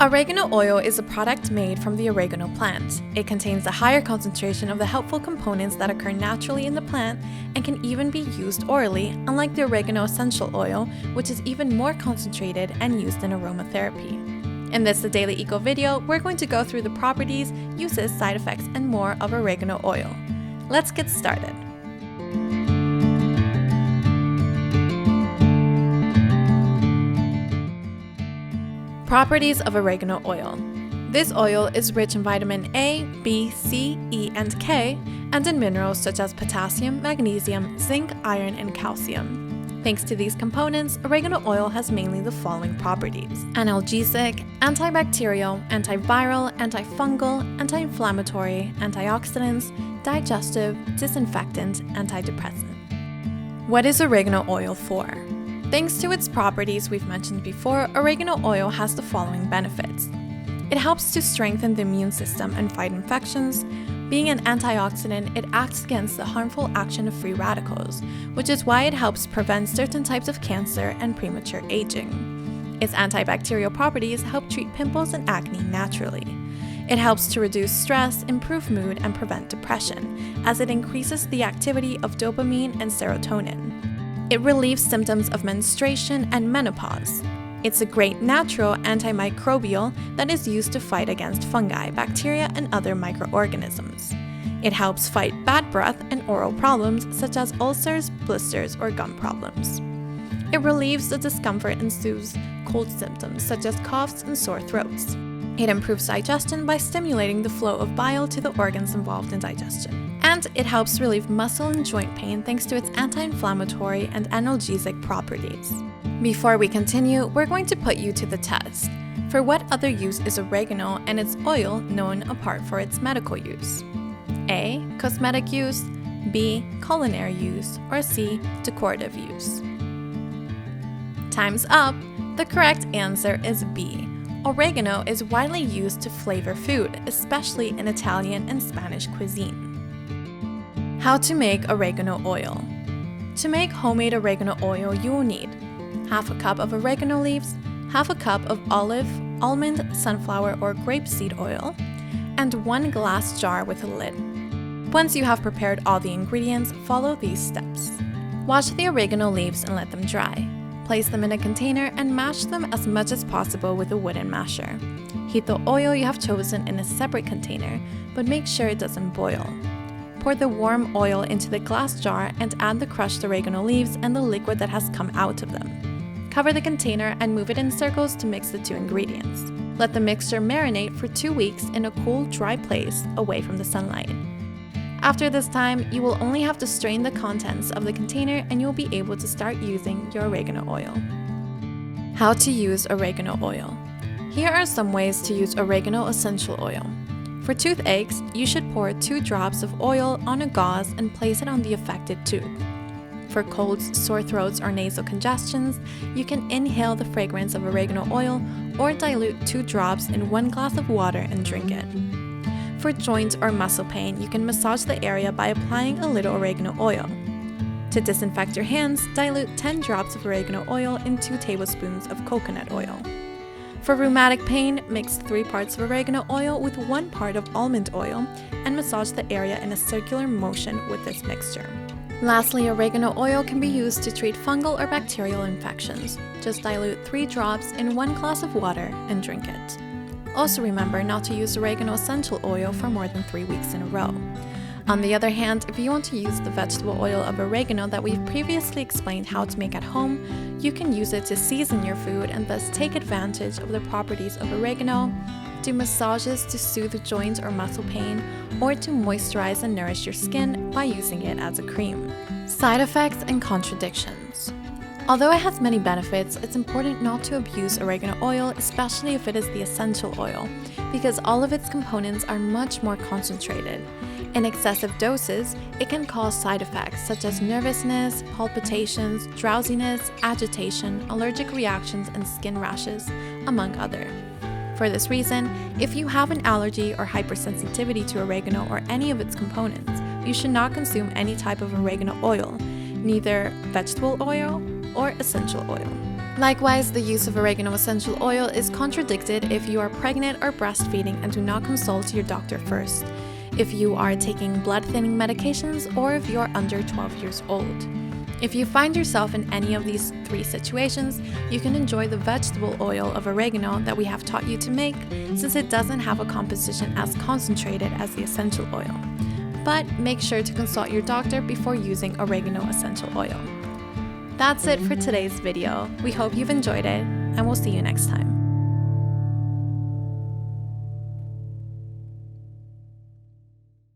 Oregano oil is a product made from the oregano plant. It contains a higher concentration of the helpful components that occur naturally in the plant and can even be used orally, unlike the oregano essential oil, which is even more concentrated and used in aromatherapy. In this The Daily Eco video, we're going to go through the properties, uses, side effects, and more of oregano oil. Let's get started. Properties of oregano oil. This oil is rich in vitamin A, B, C, E, and K, and in minerals such as potassium, magnesium, zinc, iron, and calcium. Thanks to these components, oregano oil has mainly the following properties: analgesic, antibacterial, antiviral, antifungal, anti-inflammatory, antioxidants, digestive, disinfectant, antidepressant. What is oregano oil for? Thanks to its properties we've mentioned before, oregano oil has the following benefits. It helps to strengthen the immune system and fight infections. Being an antioxidant, it acts against the harmful action of free radicals, which is why it helps prevent certain types of cancer and premature aging. Its antibacterial properties help treat pimples and acne naturally. It helps to reduce stress, improve mood, and prevent depression, as it increases the activity of dopamine and serotonin. It relieves symptoms of menstruation and menopause. It's a great natural antimicrobial that is used to fight against fungi, bacteria, and other microorganisms. It helps fight bad breath and oral problems such as ulcers, blisters, or gum problems. It relieves the discomfort and soothes cold symptoms such as coughs and sore throats. It improves digestion by stimulating the flow of bile to the organs involved in digestion. And it helps relieve muscle and joint pain thanks to its anti-inflammatory and analgesic properties. Before we continue, we're going to put you to the test. For what other use is oregano and its oil known apart for its medical use? A. Cosmetic use, B. Culinary use, or C. Decorative use. Time's up! The correct answer is B. Oregano is widely used to flavor food, especially in Italian and Spanish cuisine. How to make oregano oil. To make homemade oregano oil, you will need half a cup of oregano leaves, half a cup of olive, almond, sunflower, or grapeseed oil, and 1 glass jar with a lid. Once you have prepared all the ingredients, follow these steps. Wash the oregano leaves and let them dry. Place them in a container and mash them as much as possible with a wooden masher. Heat the oil you have chosen in a separate container, but make sure it doesn't boil. Pour the warm oil into the glass jar and add the crushed oregano leaves and the liquid that has come out of them. Cover the container and move it in circles to mix the two ingredients. Let the mixture marinate for 2 weeks in a cool, dry place away from the sunlight. After this time, you will only have to strain the contents of the container and you'll be able to start using your oregano oil. How to use oregano oil. Here are some ways to use oregano essential oil. For toothaches, you should pour 2 drops of oil on a gauze and place it on the affected tooth. For colds, sore throats, or nasal congestions, you can inhale the fragrance of oregano oil or dilute 2 drops in 1 glass of water and drink it. For joint or muscle pain, you can massage the area by applying a little oregano oil. To disinfect your hands, dilute 10 drops of oregano oil in 2 tablespoons of coconut oil. For rheumatic pain, mix 3 parts of oregano oil with 1 part of almond oil and massage the area in a circular motion with this mixture. Lastly, oregano oil can be used to treat fungal or bacterial infections. Just dilute 3 drops in 1 glass of water and drink it. Also remember not to use oregano essential oil for more than 3 weeks in a row. On the other hand, if you want to use the vegetable oil of oregano that we've previously explained how to make at home, you can use it to season your food and thus take advantage of the properties of oregano, do massages to soothe joint or muscle pain, or to moisturize and nourish your skin by using it as a cream. Side effects and contradictions. Although it has many benefits, it's important not to abuse oregano oil, especially if it is the essential oil, because all of its components are much more concentrated. In excessive doses, it can cause side effects such as nervousness, palpitations, drowsiness, agitation, allergic reactions, and skin rashes, among others. For this reason, if you have an allergy or hypersensitivity to oregano or any of its components, you should not consume any type of oregano oil, neither vegetable oil or essential oil. Likewise, the use of oregano essential oil is contradicted if you are pregnant or breastfeeding and do not consult your doctor first, if you are taking blood thinning medications, or if you are under 12 years old. If you find yourself in any of these 3 situations, you can enjoy the vegetable oil of oregano that we have taught you to make, since it doesn't have a composition as concentrated as the essential oil. But make sure to consult your doctor before using oregano essential oil. That's it for today's video. We hope you've enjoyed it, and we'll see you next time.